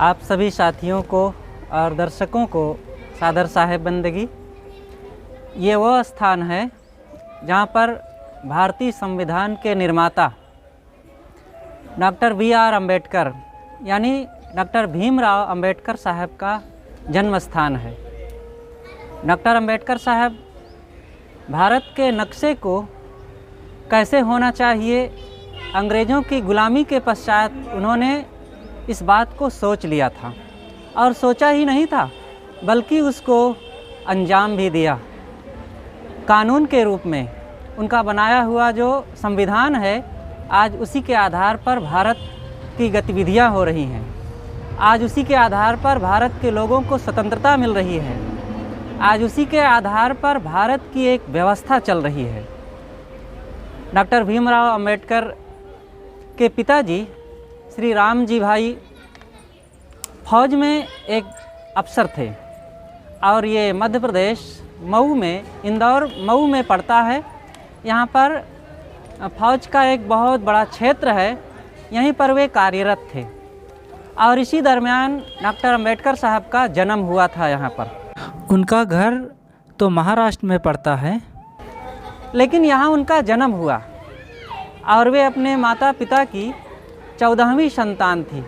आप सभी साथियों को और दर्शकों को सादर साहेब बंदगी। ये वो स्थान है जहाँ पर भारतीय संविधान के निर्माता डॉक्टर B.R. अम्बेडकर यानी डॉक्टर भीमराव अम्बेडकर साहब का जन्म स्थान है। डॉक्टर अम्बेडकर साहब भारत के नक्शे को कैसे होना चाहिए, अंग्रेज़ों की गुलामी के पश्चात उन्होंने इस बात को सोच लिया था और सोचा ही नहीं था बल्कि उसको अंजाम भी दिया। कानून के रूप में उनका बनाया हुआ जो संविधान है, आज उसी के आधार पर भारत की गतिविधियां हो रही हैं। आज उसी के आधार पर भारत के लोगों को स्वतंत्रता मिल रही है। आज उसी के आधार पर भारत की एक व्यवस्था चल रही है। डॉक्टर भीमराव अम्बेडकर के पिताजी श्री राम जी भाई फौज में एक अफसर थे और ये मध्य प्रदेश मऊ में, इंदौर मऊ में पड़ता है। यहाँ पर फौज का एक बहुत बड़ा क्षेत्र है, यहीं पर वे कार्यरत थे और इसी दरमियान डॉक्टर अम्बेडकर साहब का जन्म हुआ था। यहाँ पर उनका घर तो महाराष्ट्र में पड़ता है, लेकिन यहाँ उनका जन्म हुआ और वे अपने माता पिता की 14वीं संतान थी,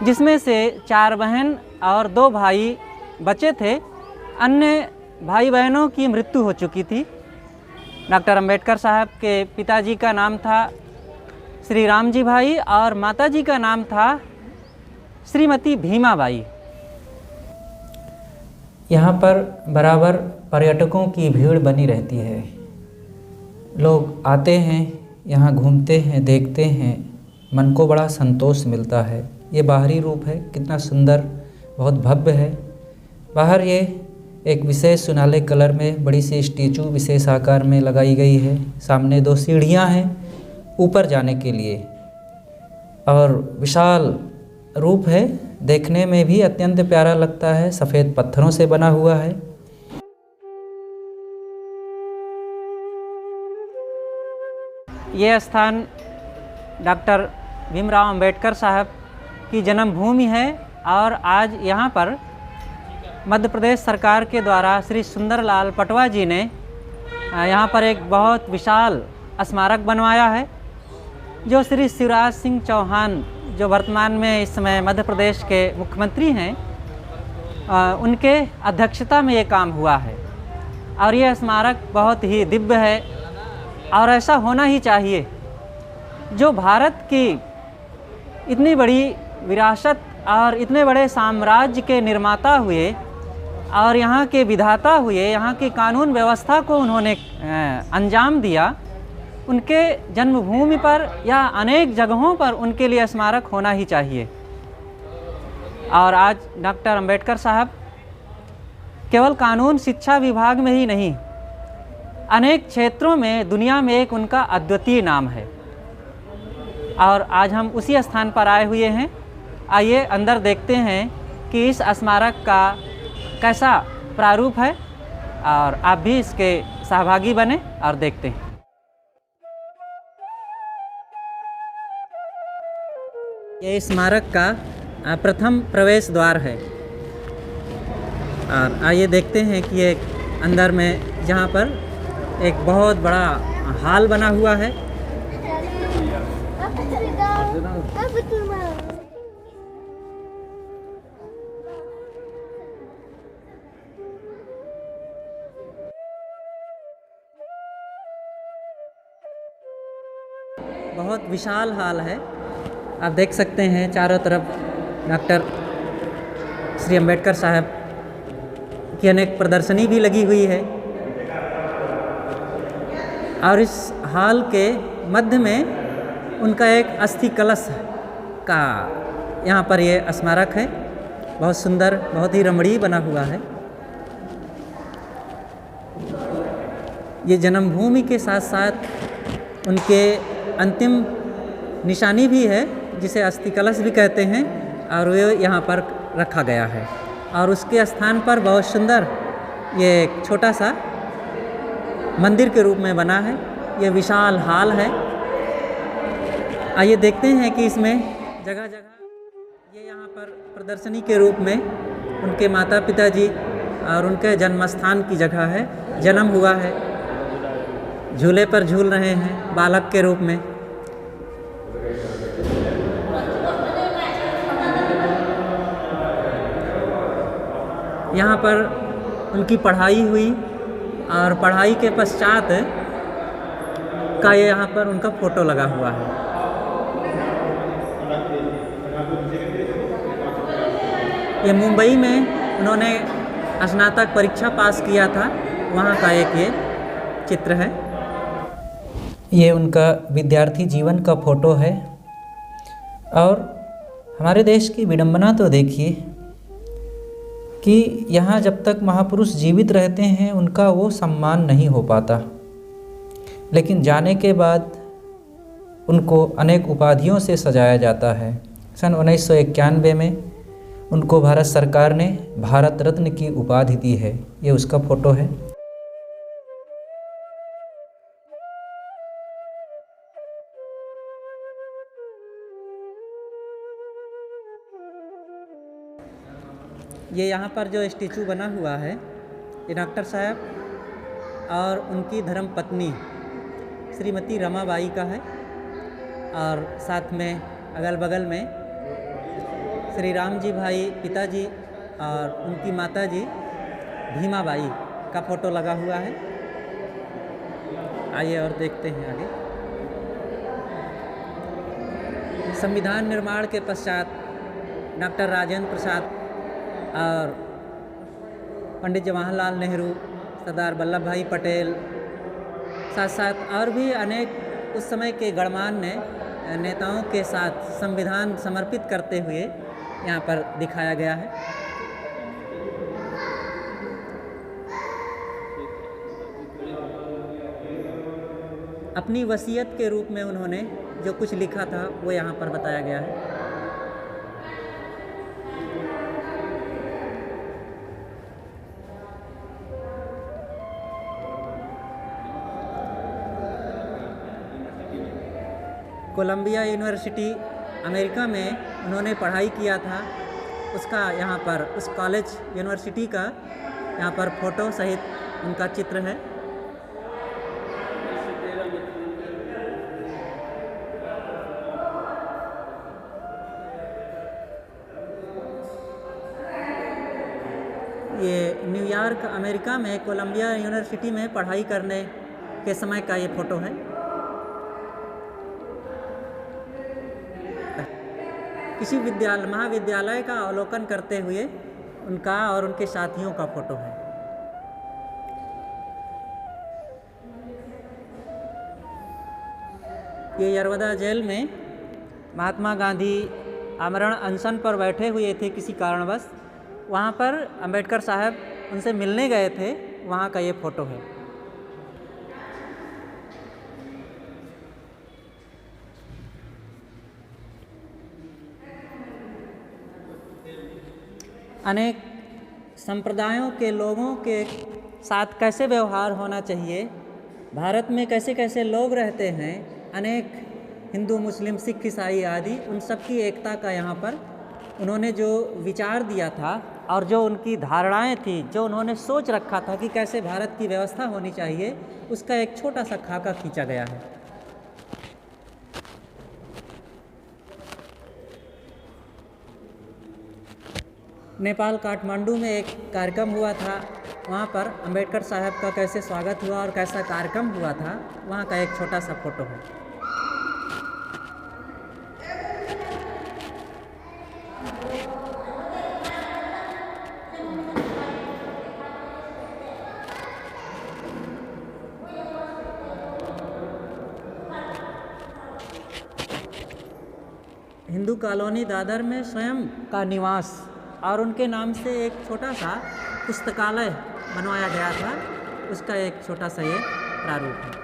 जिसमें से 4 बहन और 2 भाई बचे थे। अन्य भाई बहनों की मृत्यु हो चुकी थी। डॉक्टर अम्बेडकर साहब के पिताजी का नाम था श्री राम जी भाई और माताजी का नाम था श्रीमती भीमाबाई। यहाँ पर बराबर पर्यटकों की भीड़ बनी रहती है। लोग आते हैं, यहाँ घूमते हैं, देखते हैं, मन को बड़ा संतोष मिलता है। ये बाहरी रूप है, कितना सुंदर, बहुत भव्य है। बाहर ये एक विशेष सुनहले कलर में बड़ी सी स्टैचू विशेष आकार में लगाई गई है। सामने 2 सीढ़ियाँ हैं ऊपर जाने के लिए और विशाल रूप है, देखने में भी अत्यंत प्यारा लगता है। सफ़ेद पत्थरों से बना हुआ है। ये स्थान डॉक्टर भीमराव अम्बेडकर साहब की जन्मभूमि है और आज यहाँ पर मध्य प्रदेश सरकार के द्वारा श्री सुंदरलाल पटवा जी ने यहाँ पर एक बहुत विशाल स्मारक बनवाया है, जो श्री शिवराज सिंह चौहान, जो वर्तमान में इस समय मध्य प्रदेश के मुख्यमंत्री हैं, उनके अध्यक्षता में ये काम हुआ है। और ये स्मारक बहुत ही दिव्य है और ऐसा होना ही चाहिए। जो भारत की इतनी बड़ी विरासत और इतने बड़े साम्राज्य के निर्माता हुए और यहाँ के विधाता हुए, यहाँ की कानून व्यवस्था को उन्होंने अंजाम दिया, उनके जन्मभूमि पर या अनेक जगहों पर उनके लिए स्मारक होना ही चाहिए। और आज डॉक्टर अम्बेडकर साहब केवल कानून शिक्षा विभाग में ही नहीं, अनेक क्षेत्रों में दुनिया में एक उनका अद्वितीय नाम है। और आज हम उसी स्थान पर आए हुए हैं। आइए अंदर देखते हैं कि इस स्मारक का कैसा प्रारूप है और आप भी इसके सहभागी बने और देखते हैं। ये स्मारक का प्रथम प्रवेश द्वार है और आइए देखते हैं कि एक अंदर में जहाँ पर एक बहुत बड़ा हॉल बना हुआ है। बहुत विशाल हॉल है, आप देख सकते हैं। चारों तरफ डॉक्टर श्री अम्बेडकर साहब की अनेक प्रदर्शनी भी लगी हुई है और इस हॉल के मध्य में उनका एक अस्थि कलश का यहाँ पर ये स्मारक है। बहुत सुंदर, बहुत ही रमणीय बना हुआ है। ये जन्मभूमि के साथ साथ उनके अंतिम निशानी भी है, जिसे अस्थि कलश भी कहते हैं, और वे यहाँ पर रखा गया है। और उसके स्थान पर बहुत सुंदर ये एक छोटा सा मंदिर के रूप में बना है। ये विशाल हॉल है। आइए देखते हैं कि इसमें जगह जगह ये यहाँ पर प्रदर्शनी के रूप में उनके माता पिता जी और उनके जन्म स्थान की जगह है, जन्म हुआ है, झूले पर झूल रहे हैं बालक के रूप में। यहाँ पर उनकी पढ़ाई हुई और पढ़ाई के पश्चात का ये यहाँ पर उनका फ़ोटो लगा हुआ है। ये मुंबई में उन्होंने स्नातक परीक्षा पास किया था, वहाँ का एक ये चित्र है। ये उनका विद्यार्थी जीवन का फ़ोटो है। और हमारे देश की विडंबना तो देखिए कि यहाँ जब तक महापुरुष जीवित रहते हैं उनका वो सम्मान नहीं हो पाता, लेकिन जाने के बाद उनको अनेक उपाधियों से सजाया जाता है। सन 1991 में उनको भारत सरकार ने भारत रत्न की उपाधि दी है। ये उसका फ़ोटो है। ये यहाँ पर जो स्टैचू बना हुआ है ये डॉक्टर साहब और उनकी धर्मपत्नी श्रीमती रमाबाई का है। और साथ में अगल बगल में श्री राम जी भाई पिताजी और उनकी माताजी भीमाबाई का फ़ोटो लगा हुआ है। आइए और देखते हैं आगे। संविधान निर्माण के पश्चात डॉक्टर राजेंद्र प्रसाद और पंडित जवाहरलाल नेहरू, सरदार वल्लभ भाई पटेल, साथ साथ और भी अनेक उस समय के गणमान्य नेताओं के साथ संविधान समर्पित करते हुए यहाँ पर दिखाया गया है। अपनी वसीयत के रूप में उन्होंने जो कुछ लिखा था वो यहाँ पर बताया गया है। कोलंबिया यूनिवर्सिटी अमेरिका में उन्होंने पढ़ाई किया था, उसका यहाँ पर उस कॉलेज यूनिवर्सिटी का यहाँ पर फ़ोटो सहित उनका चित्र है। ये न्यूयॉर्क अमेरिका में कोलंबिया यूनिवर्सिटी में पढ़ाई करने के समय का ये फ़ोटो है। किसी महाविद्यालय का अवलोकन करते हुए उनका और उनके साथियों का फ़ोटो है। ये यरवदा जेल में महात्मा गांधी आमरण अनशन पर बैठे हुए थे किसी कारणवश, वहाँ पर अंबेडकर साहब उनसे मिलने गए थे, वहाँ का ये फ़ोटो है। अनेक संप्रदायों के लोगों के साथ कैसे व्यवहार होना चाहिए, भारत में कैसे कैसे लोग रहते हैं, अनेक हिंदू मुस्लिम सिख ईसाई आदि, उन सब की एकता का यहाँ पर उन्होंने जो विचार दिया था और जो उनकी धारणाएं थी, जो उन्होंने सोच रखा था कि कैसे भारत की व्यवस्था होनी चाहिए, उसका एक छोटा सा खाका खींचा गया है। नेपाल काठमांडू में एक कार्यक्रम हुआ था, वहाँ पर अंबेडकर साहब का कैसे स्वागत हुआ और कैसा कार्यक्रम हुआ था, वहाँ का एक छोटा सा फ़ोटो है। हिंदू कॉलोनी दादर में स्वयं का निवास और उनके नाम से एक छोटा सा पुस्तकालय बनवाया गया था, उसका एक छोटा सा ये प्रारूप है।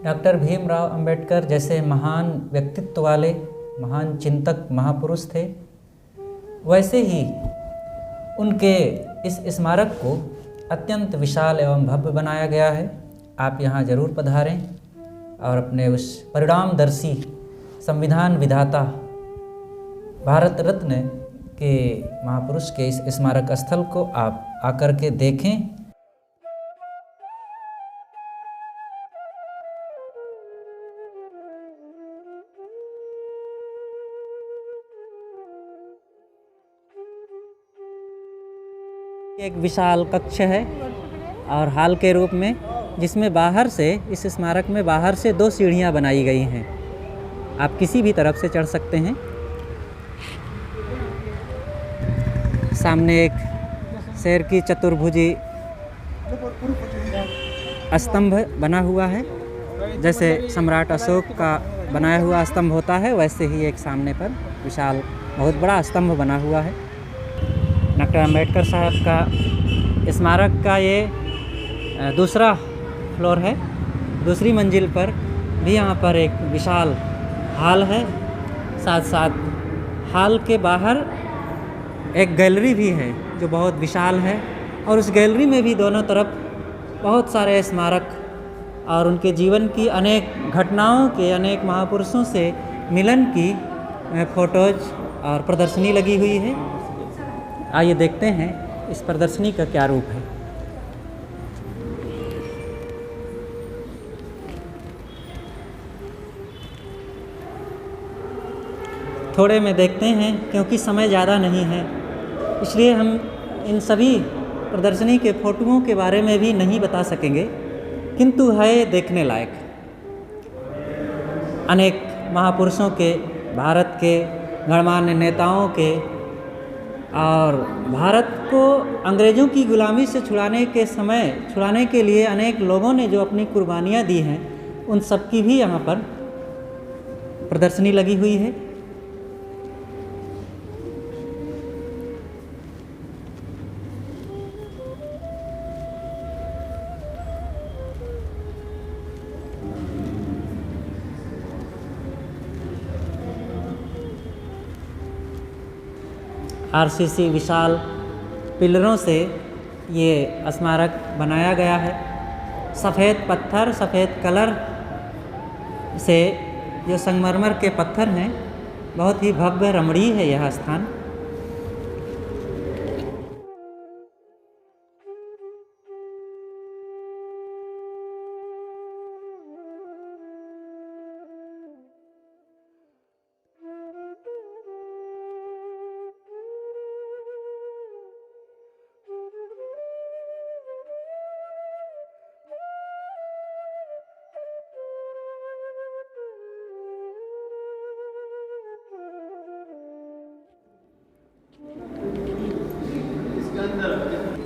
डॉक्टर भीमराव अंबेडकर जैसे महान व्यक्तित्व वाले महान चिंतक महापुरुष थे, वैसे ही उनके इस स्मारक को अत्यंत विशाल एवं भव्य बनाया गया है। आप यहाँ जरूर पधारें और अपने उस परिणामदर्शी संविधान विधाता भारत रत्न के महापुरुष के इस स्मारक स्थल को आप आकर के देखें। एक विशाल कक्ष है और हॉल के रूप में, जिसमें बाहर से इस स्मारक में बाहर से 2 सीढ़ियां बनाई गई हैं। आप किसी भी तरफ से चढ़ सकते हैं। सामने एक शेर की चतुर्भुजी स्तंभ बना हुआ है, जैसे सम्राट अशोक का बनाया हुआ स्तंभ होता है, वैसे ही एक सामने पर विशाल बहुत बड़ा स्तंभ बना हुआ है। डॉक्टर अंबेडकर साहब का स्मारक का ये दूसरा फ्लोर है। दूसरी मंजिल पर भी यहाँ पर एक विशाल हॉल है। साथ साथ हॉल के बाहर एक गैलरी भी है जो बहुत विशाल है, और उस गैलरी में भी दोनों तरफ बहुत सारे स्मारक और उनके जीवन की अनेक घटनाओं के, अनेक महापुरुषों से मिलन की फ़ोटोज़ और प्रदर्शनी लगी हुई है। आइए देखते हैं इस प्रदर्शनी का क्या रूप है। थोड़े में देखते हैं क्योंकि समय ज़्यादा नहीं है, इसलिए हम इन सभी प्रदर्शनी के फ़ोटोओं के बारे में भी नहीं बता सकेंगे, किंतु है देखने लायक। अनेक महापुरुषों के, भारत के गणमान्य नेताओं के और भारत को अंग्रेज़ों की गुलामी से छुड़ाने के लिए अनेक लोगों ने जो अपनी कुर्बानियाँ दी हैं, उन सब की भी यहाँ पर प्रदर्शनी लगी हुई है। आरसीसी विशाल पिलरों से ये स्मारक बनाया गया है। सफ़ेद पत्थर, सफ़ेद कलर से जो संगमरमर के पत्थर हैं, बहुत ही भव्य रमणीय है यह स्थान।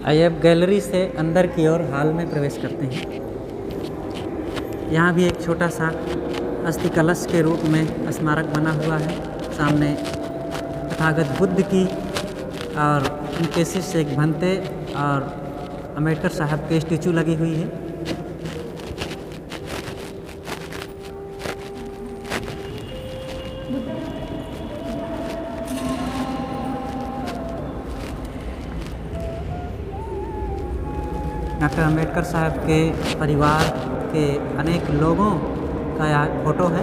आइए अब गैलरी से अंदर की ओर हॉल में प्रवेश करते हैं। यहाँ भी एक छोटा सा अस्थि कलश के रूप में स्मारक बना हुआ है। सामने तथागत बुद्ध की और उनके शिष्य एक भंते और अंबेडकर साहब के स्टैचू लगी हुई है। डॉक्टर अंबेडकर साहब के परिवार के अनेक लोगों का यहाँ फ़ोटो है।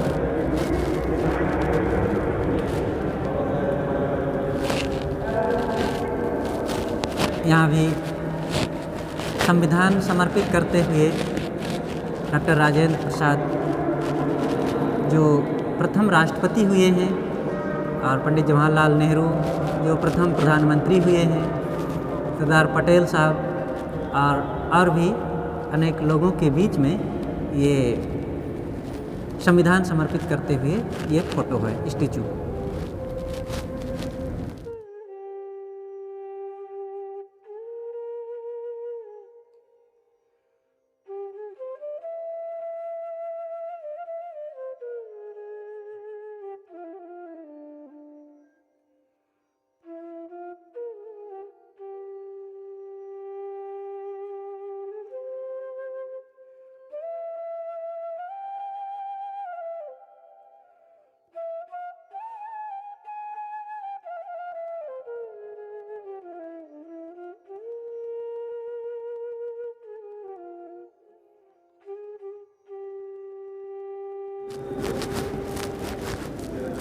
यहाँ भी संविधान समर्पित करते हुए डॉक्टर राजेंद्र प्रसाद जो प्रथम राष्ट्रपति हुए हैं, और पंडित जवाहरलाल नेहरू जो प्रथम प्रधानमंत्री हुए हैं, सरदार पटेल साहब और भी अनेक लोगों के बीच में ये संविधान समर्पित करते हुए ये फ़ोटो है, स्टैचू।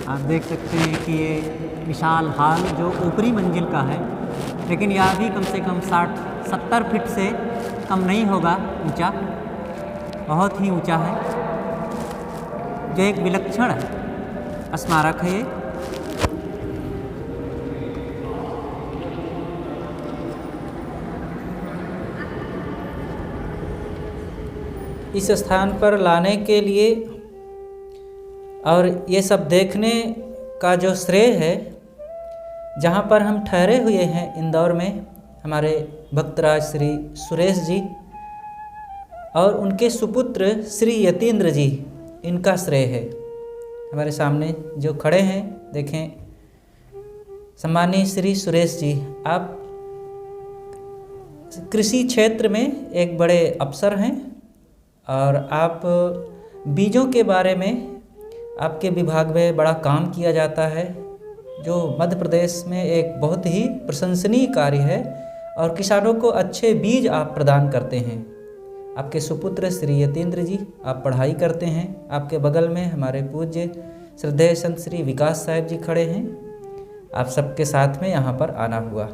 आप देख सकते हैं कि ये विशाल हॉल जो ऊपरी मंजिल का है, लेकिन यह भी कम से कम 60-70 फीट से कम नहीं होगा ऊंचा, बहुत ही ऊंचा है, जो एक विलक्षण स्मारक है ये। इस स्थान पर लाने के लिए और ये सब देखने का जो श्रेय है, जहाँ पर हम ठहरे हुए हैं इंदौर में, हमारे भक्तराज श्री सुरेश जी और उनके सुपुत्र श्री यतीन्द्र जी, इनका श्रेय है। हमारे सामने जो खड़े हैं, देखें, सम्मानीय श्री सुरेश जी, आप कृषि क्षेत्र में एक बड़े अफसर हैं और आप बीजों के बारे में आपके विभाग में बड़ा काम किया जाता है, जो मध्य प्रदेश में एक बहुत ही प्रशंसनीय कार्य है, और किसानों को अच्छे बीज आप प्रदान करते हैं। आपके सुपुत्र श्री यतीन्द्र जी, आप पढ़ाई करते हैं। आपके बगल में हमारे पूज्य श्रद्धेय संत श्री विकास साहब जी खड़े हैं। आप सबके साथ में यहाँ पर आना हुआ।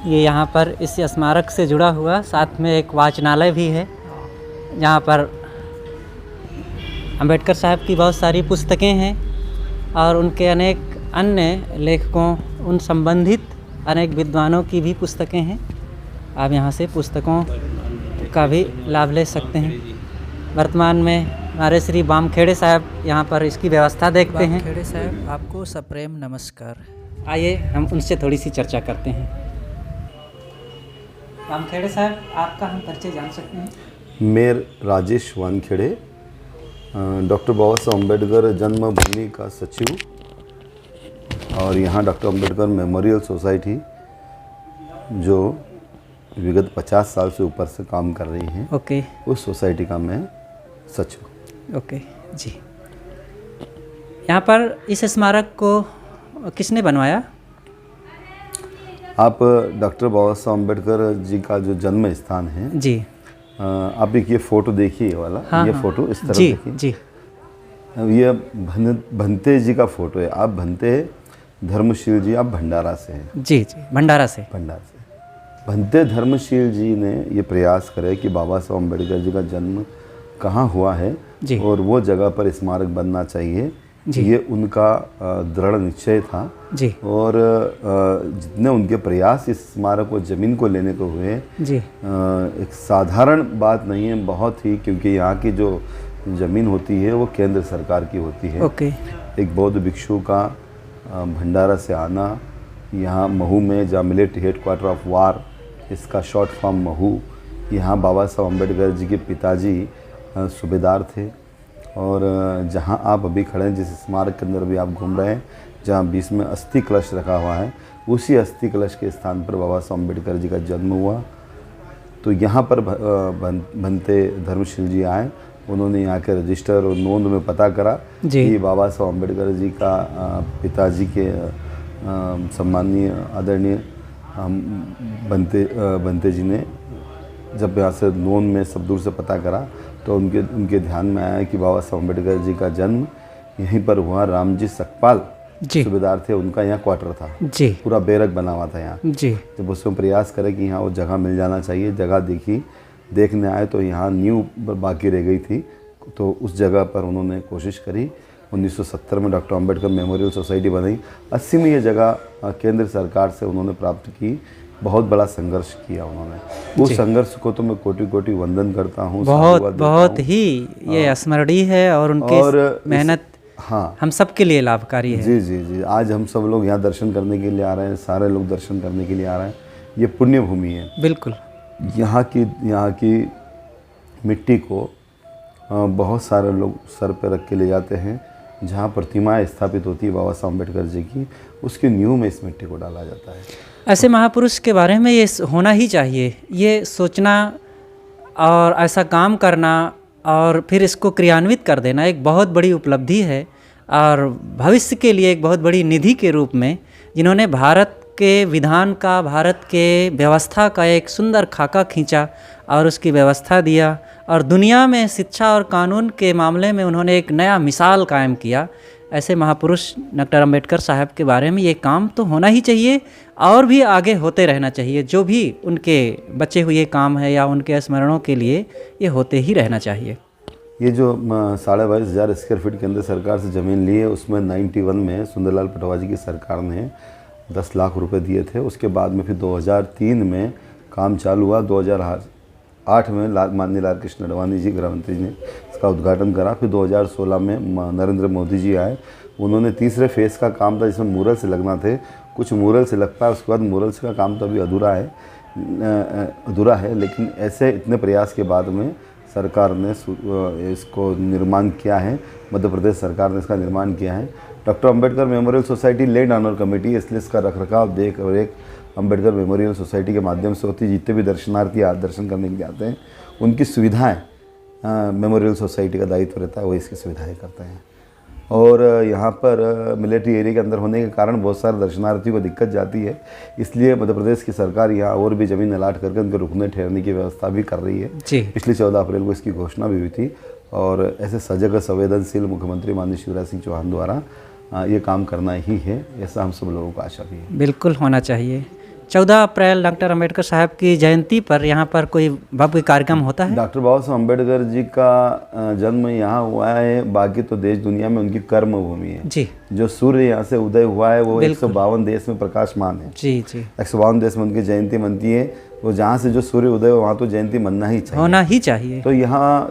ये यहाँ पर इस स्मारक से जुड़ा हुआ साथ में एक वाचनालय भी है, जहाँ पर अंबेडकर साहब की बहुत सारी पुस्तकें हैं और उनके अनेक अन्य लेखकों, उन संबंधित अनेक विद्वानों की भी पुस्तकें हैं। आप यहाँ से पुस्तकों का भी लाभ ले सकते हैं। वर्तमान में हमारे श्री बामखेड़े साहब यहाँ पर इसकी व्यवस्था देखते हैं। बामखेड़े साहब, आपको सप्रेम नमस्कार। आइए हम उनसे थोड़ी सी चर्चा करते हैं। वानखेड़े साहब, आपका हम परिचय जान सकते हैं? मेर राजेश वानखेड़े, डॉक्टर बाबा साहब अम्बेडकर जन्मभूमि का सचिव, और यहाँ डॉक्टर अम्बेडकर मेमोरियल सोसाइटी जो विगत 50 साल से ऊपर से काम कर रही है, ओके, उस सोसाइटी का मैं सचिव। ओके जी। यहाँ पर इस स्मारक को किसने बनवाया? आप डॉक्टर बाबा साहब अम्बेडकर जी का जो जन्म स्थान है जी, आप एक ये फोटो देखिए वाला। हाँ, ये हाँ, फोटो इस तरह जी, देखिए जी। ये भंते जी का फोटो है। आप भंते धर्मशील जी, आप भंडारा से हैं। जी जी, भंडारा से। भंते धर्मशील जी ने ये प्रयास करे कि बाबा साहब अम्बेडकर जी का जन्म कहाँ हुआ है जी, और वो जगह पर स्मारक बनना चाहिए जी। ये उनका दृढ़ निश्चय था जी। और जितने उनके प्रयास इस स्मारक को ज़मीन को लेने को हुए जी, एक साधारण बात नहीं है, बहुत ही, क्योंकि यहाँ की जो ज़मीन होती है वो केंद्र सरकार की होती है। ओके। एक बौद्ध भिक्षु का भंडारा से आना, यहाँ महू में जहाँ मिलिट्री हेडक्वार्टर ऑफ वार, इसका शॉर्ट फॉर्म महू, यहाँ बाबा साहब अम्बेडकर जी के पिताजी सूबेदार थे और जहाँ आप अभी खड़े हैं, जिस स्मारक के अंदर भी आप घूम रहे हैं, जहाँ बीच में अस्थि कलश रखा हुआ है, उसी अस्थि कलश के स्थान पर बाबा साहब अम्बेडकर जी का जन्म हुआ। तो यहाँ पर बनते धर्मशील जी आए, उन्होंने यहाँ के रजिस्टर और नोंद में पता करा कि बाबा साहब अम्बेडकर जी का पिताजी के सम्माननीय आदरणीय बनते जी ने जब यहाँ से नोंद में सब दूर से पता करा तो उनके ध्यान में आया कि बाबा साहब अम्बेडकर जी का जन्म यहीं पर हुआ। रामजी सकपाल सूबेदार थे, उनका यहाँ क्वार्टर था जी, पूरा बैरक बना हुआ था यहाँ जी। जब उसमें प्रयास करे कि यहाँ वो जगह मिल जाना चाहिए, जगह देखने आए तो यहाँ नींव बाकी रह गई थी, तो उस जगह पर उन्होंने कोशिश करी। 1970 में डॉक्टर अम्बेडकर मेमोरियल सोसाइटी बनाई। 80 में ये जगह केंद्र सरकार से उन्होंने प्राप्त की। बहुत बड़ा संघर्ष किया उन्होंने। उस संघर्ष को तो मैं कोटि कोटि वंदन करता हूँ। बहुत ही ये स्मरणीय है और उनकी मेहनत हम सब के लिए लाभकारी है। जी जी जी। आज हम सब लोग यहाँ दर्शन करने के लिए आ रहे हैं, सारे लोग दर्शन करने के लिए आ रहे हैं। ये पुण्य भूमि है बिल्कुल। यहाँ की मिट्टी को बहुत सारे लोग सर पे रख के ले जाते हैं। जहाँ प्रतिमाएं स्थापित होती है बाबा साहब अम्बेडकर जी की, उसकी नींव में इस मिट्टी को डाला जाता है। ऐसे महापुरुष के बारे में ये होना ही चाहिए, ये सोचना और ऐसा काम करना और फिर इसको क्रियान्वित कर देना एक बहुत बड़ी उपलब्धि है और भविष्य के लिए एक बहुत बड़ी निधि के रूप में, जिन्होंने भारत के विधान का, भारत के व्यवस्था का एक सुंदर खाका खींचा और उसकी व्यवस्था दिया और दुनिया में शिक्षा और कानून के मामले में उन्होंने एक नया मिसाल कायम किया। ऐसे महापुरुष डॉक्टर अम्बेडकर साहब के बारे में ये काम तो होना ही चाहिए और भी आगे होते रहना चाहिए। जो भी उनके बचे हुए काम है या उनके स्मरणों के लिए ये होते ही रहना चाहिए। ये जो 22,500 स्क्वायर फीट के अंदर सरकार से ज़मीन ली है, उसमें 91 में सुंदरलाल पटवा जी की सरकार ने 10 लाख रुपए दिए थे। उसके बाद में फिर 2003 में काम चालू हुआ। 2008 में माननीय लाल कृष्ण अडवाणी जी गृह मंत्री ने इसका उद्घाटन करा। फिर 2016 में नरेंद्र मोदी जी आए, उन्होंने तीसरे फेज़ का काम था जिसमें मूरल से लगना थे, कुछ मूरल से लग पाया। उसके बाद मूरल से का काम तो अभी अधूरा है, लेकिन ऐसे इतने प्रयास के बाद में सरकार ने इसको निर्माण किया है। मध्य प्रदेश सरकार ने इसका निर्माण किया है। Doctor Ambedkar memorial society land owner committee, इसलिए इसका रखरखाव देख और एक अम्बेडकर मेमोरियल सोसाइटी के माध्यम से होती है। जितने भी दर्शनार्थी दर्शन करने के लिए आते हैं, उनकी सुविधाएं मेमोरियल सोसाइटी का दायित्व रहता है, वो इसकी सुविधाएं करते हैं। और यहाँ पर मिलिट्री एरिया के अंदर होने के कारण बहुत सारे दर्शनार्थियों को दिक्कत जाती है, इसलिए मध्य प्रदेश की सरकार यहाँ और भी ज़मीन अलाट करके उनके रुकने ठहरने की व्यवस्था भी कर रही है। पिछली 14 अप्रैल को इसकी घोषणा भी हुई थी और ऐसे सजग संवेदनशील मुख्यमंत्री माननीय शिवराज सिंह चौहान द्वारा ये काम करना ही है, ऐसा हम सब लोगों को आशा भी है। बिल्कुल होना चाहिए। 14 अप्रैल डॉक्टर अम्बेडकर साहब की जयंती पर यहाँ पर कोई भव्य कार्यक्रम होता है? डॉक्टर बाबा साहब अम्बेडकर जी का जन्म यहाँ हुआ है, बाकी तो देश दुनिया में उनकी कर्म भूमि है जी। जो सूर्य यहाँ से उदय हुआ है वो 152 देश में प्रकाशमान है जी जी। 152 देश में उनकी जयंती मनती है। वो जहाँ से जो सूर्य उदय हो वहाँ तो जयंती मनना ही चाहिए, होना ही चाहिए। तो यहाँ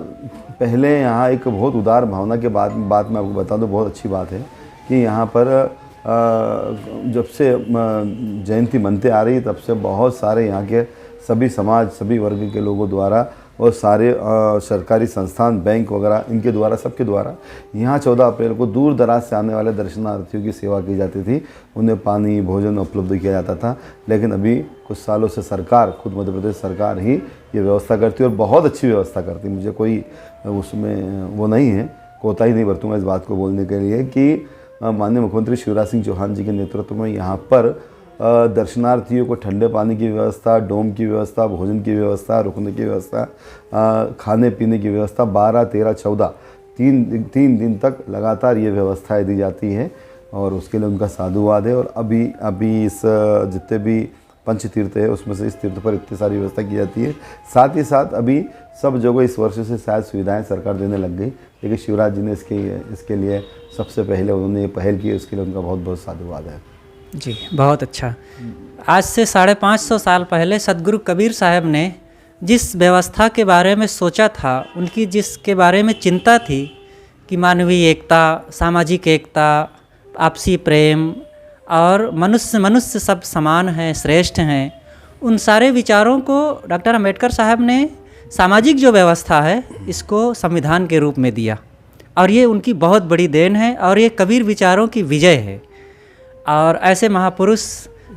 पहले यहाँ एक बहुत उदार भावना के बात मैं आपको बता दूँ, बहुत अच्छी बात है कि यहाँ पर जब से जयंती मनते आ रही तब से बहुत सारे यहाँ के सभी समाज, सभी वर्ग के लोगों द्वारा और सारे सरकारी संस्थान, बैंक वगैरह, इनके द्वारा, सबके द्वारा यहाँ 14 अप्रैल को दूर दराज से आने वाले दर्शनार्थियों की सेवा की जाती थी। उन्हें पानी, भोजन उपलब्ध किया जाता था। लेकिन अभी कुछ सालों से सरकार, खुद मध्य प्रदेश सरकार ही ये व्यवस्था करती है और बहुत अच्छी व्यवस्था करती है। मुझे कोई उसमें वो नहीं है, कोताही नहीं बरतूँगा इस बात को बोलने के लिए कि माननीय मुख्यमंत्री शिवराज सिंह चौहान जी के नेतृत्व में यहाँ पर दर्शनार्थियों को ठंडे पानी की व्यवस्था, डोम की व्यवस्था, भोजन की व्यवस्था, रुकने की व्यवस्था, खाने पीने की व्यवस्था 12, 13, 14 तीन दिन तक लगातार ये व्यवस्थाएं दी जाती हैं और उसके लिए उनका साधुवाद है। और अभी इस जितने भी पंच तीर्थ है उसमें से इस तीर्थ पर इतनी सारी व्यवस्था की जाती है। साथ ही साथ अभी सब जगह इस वर्ष से शायद सुविधाएं सरकार देने लग गई, लेकिन शिवराज जी ने इसके लिए सबसे पहले उन्होंने ये पहल की, उसके लिए उनका बहुत बहुत साधुवाद है जी। बहुत अच्छा। आज से 550 साल पहले सदगुरु कबीर साहब ने जिस व्यवस्था के बारे में सोचा था, उनकी जिसके बारे में चिंता थी कि मानवीय एकता, सामाजिक एकता, आपसी प्रेम और मनुष्य सब समान हैं, श्रेष्ठ हैं, उन सारे विचारों को डॉक्टर अम्बेडकर साहब ने सामाजिक जो व्यवस्था है इसको संविधान के रूप में दिया। और ये उनकी बहुत बड़ी देन है और ये कबीर विचारों की विजय है। और ऐसे महापुरुष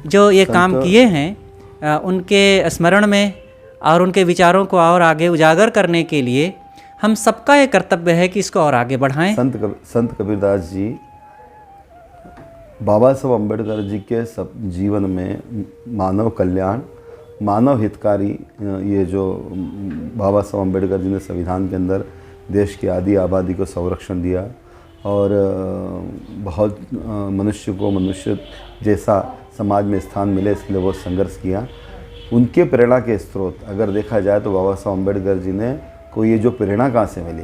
जो ये काम किए हैं उनके स्मरण में और उनके विचारों को और आगे उजागर करने के लिए हम सबका ये कर्तव्य है कि इसको और आगे बढ़ाएं। संत कबीरदास जी बाबा साहब अम्बेडकर जी के सब जीवन में मानव कल्याण, मानव हितकारी, ये जो बाबा साहब अम्बेडकर जी ने संविधान के अंदर देश की आधी आबादी को संरक्षण दिया और बहुत मनुष्य को मनुष्य जैसा समाज में स्थान मिले इसके लिए बहुत संघर्ष किया। उनके प्रेरणा के स्रोत अगर देखा जाए तो बाबा साहब अम्बेडकर जी ने को ये जो प्रेरणा कहाँ से मिली,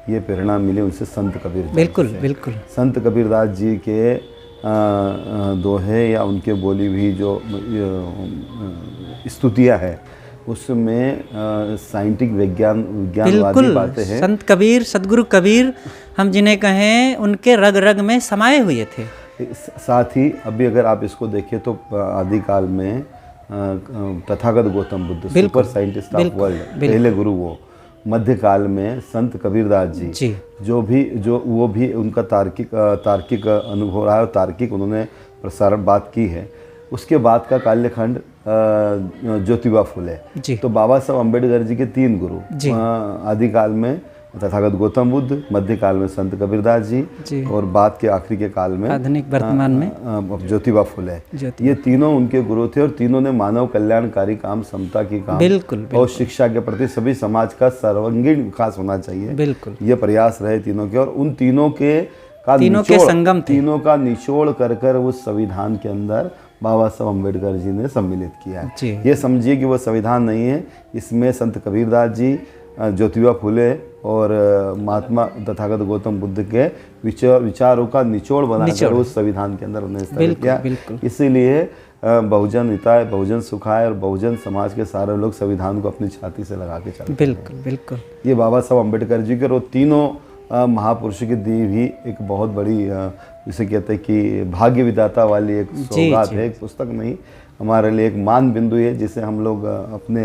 ये प्रेरणा मिली उनसे संत कबीरदास। बिल्कुल बिल्कुल। संत कबीरदास जी के दोहे या उनके बोली हुई जो स्तुतियाँ है उसमें साइंटिफिक विज्ञानवादी बातें हैं। संत कबीर, सदगुरु कबीर हम जिन्हें कहें, उनके रग रग में समाये हुए थे। साथ ही अभी अगर आप इसको देखें तो आदिकाल में Tathagat Gautam Buddha, super scientist of world, पहले गुरु वो, मध्यकाल में संत कबीरदास जी जो वो भी उनका तार्किक अनुभव रहा है और तार्किक उन्होंने प्रसारण बात की है। उसके बाद का काल्यखंड ज्योतिबा फुले। तो बाबा साहब अम्बेडकर जी के 3 गुरु, आदिकाल में तथागत गौतम बुद्ध, मध्यकाल में संत कबीरदास जी और बाद के आखिरी के काल में आधुनिक वर्तमान में ज्योतिबा फुले। ये तीनों उनके गुरु थे और तीनों ने मानव कल्याणकारी काम, समता की काम बिल्कुल और शिक्षा के प्रति सभी समाज का सर्वांगीण विकास होना चाहिए। बिल्कुल ये प्रयास रहे तीनों के और उन तीनों के संगम थे। तीनों का निचोड़ कर उस संविधान के अंदर बाबा साहब अम्बेडकर जी ने सम्मिलित किया है। ये समझिए कि वो संविधान नहीं है, इसमें संत कबीरदास जी, ज्योतिबा फुले और महात्मा तथागत गौतम बुद्ध के विचारों का निचोड़ बनाकर उस संविधान के अंदर उन्हें स्थापित किया। इसीलिए बहुजन हिताय, बहुजन सुखाय और बहुजन समाज के सारे लोग संविधान को अपनी छाती से लगा के चलते हैं। बिल्कुल बिल्कुल। ये बाबा साहब अम्बेडकर जी के और तीनों महापुरुषों की दी भी एक बहुत बड़ी जिसे कहते हैं कि भाग्य विधाता वाली एक सौगात है। एक पुस्तक नहीं, हमारे लिए एक मान बिंदु है जिसे हम लोग अपने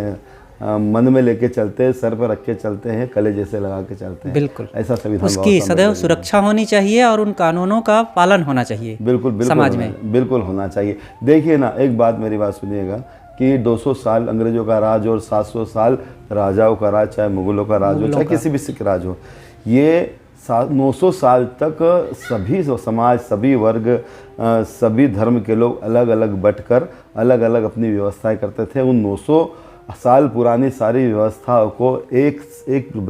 मन में लेके चलते हैं, सर पर रख के चलते हैं, कले जैसे लगा के चलते हैं। बिल्कुल। ऐसा संविधान उसकी सदैव सुरक्षा होनी चाहिए और उन कानूनों का पालन होना चाहिए। बिल्कुल समाज में बिल्कुल होना चाहिए। देखिए ना, एक बात मेरी बात सुनिएगा कि 200 साल अंग्रेजों का राज और 700 साल राजाओं का राज, चाहे मुगलों का राज हो चाहे किसी भी सिख राज हो, ये 900 साल तक सभी समाज, सभी वर्ग, सभी धर्म के लोग अलग अलग बंटकर अलग अलग अपनी व्यवस्थाएं करते थे। उन 900 साल पुरानी सारी व्यवस्थाओं को एक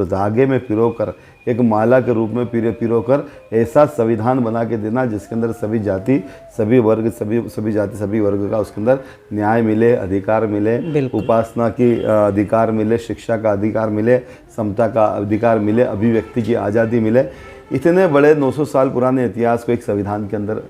धागे में पिरोकर, एक माला के रूप में पिरोकर ऐसा संविधान बना के देना जिसके अंदर सभी जाति, सभी वर्ग, सभी जाति, सभी वर्ग का उसके अंदर न्याय मिले, अधिकार मिले, उपासना की अधिकार मिले, शिक्षा का अधिकार मिले, समता का अधिकार मिले, अभिव्यक्ति की आज़ादी मिले। इतने बड़े 900 साल पुराने इतिहास को एक संविधान के अंदर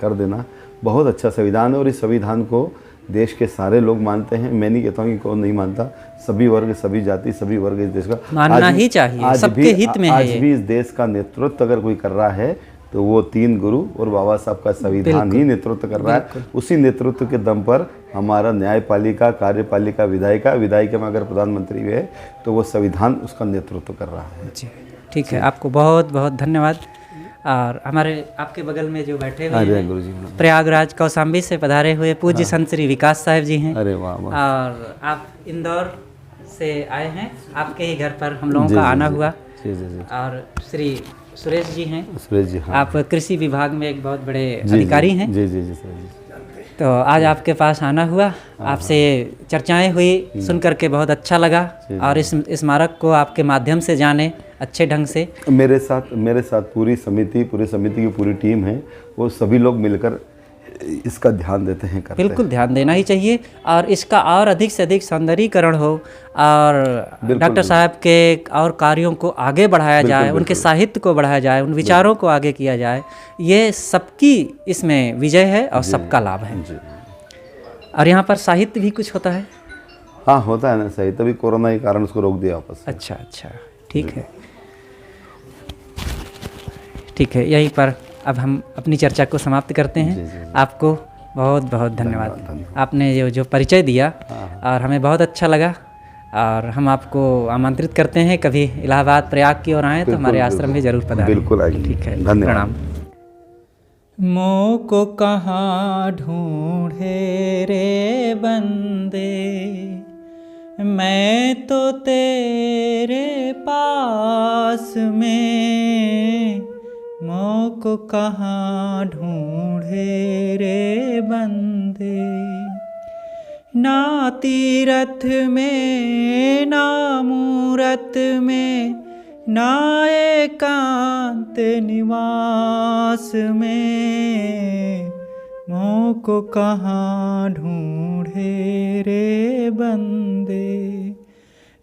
कर देना बहुत अच्छा संविधान है। और इस संविधान को देश के सारे लोग मानते हैं। मैं नहीं कहता हूँ कि कौन नहीं मानता, सभी वर्ग, सभी जाति, सभी वर्ग इस देश का मानना ही चाहिए, सबके हित में है। आज भी इस देश का नेतृत्व अगर कोई कर रहा है तो वो 3 गुरु और बाबा साहब का संविधान ही नेतृत्व कर रहा है। उसी नेतृत्व के दम पर हमारा न्यायपालिका, कार्यपालिका, विधायिका में अगर प्रधानमंत्री भी है तो वो संविधान उसका नेतृत्व कर रहा है। जी ठीक है, आपको बहुत बहुत धन्यवाद। और हमारे आपके बगल में जो बैठे हुए हैं गुरुजी, प्रयागराज कौशाम्बी से पधारे हुए पूज्य संत श्री विकास साहब जी हैं। अरे वाह वाह। और आप इंदौर से आए हैं, आपके ही घर पर हम लोगों का आना हुआ। और श्री सुरेश जी हैं। सुरेश जी, हाँ। आप कृषि विभाग में एक बहुत बड़े अधिकारी हैं। जी जी जी सर जी। तो आज आपके पास आना हुआ, आपसे चर्चाएं हुई, सुन करके बहुत अच्छा लगा। और इस स्मारक को आपके माध्यम से जाने अच्छे ढंग से। मेरे साथ पूरी समिति की पूरी टीम है, वो सभी लोग मिलकर इसका ध्यान देते हैं, करते बिल्कुल ध्यान देना ही चाहिए। और इसका और अधिक से अधिक सौंदर्यीकरण हो और डॉक्टर साहब के और कार्यों को आगे बढ़ाया जाए, उनके साहित्य को बढ़ाया जाए, उन विचारों को आगे किया जाए। ये सबकी इसमें विजय है और सबका लाभ है। और यहाँ पर साहित्य भी कुछ होता है? हाँ होता है ना साहित्य, तभी कोरोना के कारण उसको रोक दिया वापस। अच्छा अच्छा, ठीक है ठीक है। यहीं पर अब हम अपनी चर्चा को समाप्त करते हैं। जी। आपको बहुत बहुत धन्यवाद। आपने जो परिचय दिया और हमें बहुत अच्छा लगा। और हम आपको आमंत्रित करते हैं कभी इलाहाबाद प्रयाग की ओर आएँ तो हमारे आश्रम भी जरूर पधारें। बिल्कुल आएंगे। ठीक है, धन्यवाद। प्रणाम। मोह को कहाँ ढूंढे रे बंदे, मैं तो तेरे पास में। मोह को कहाँ ढूंढे रे बंदे, ना तीरथ में ना मूरत में, ना एकांत निवास में। मोह को कहाँ ढूंढे रे बंदे,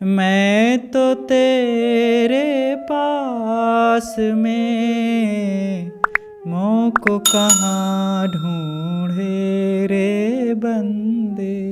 मैं तो तेरे पास में। मोह को कहाँ ढूंढे रे बंदे।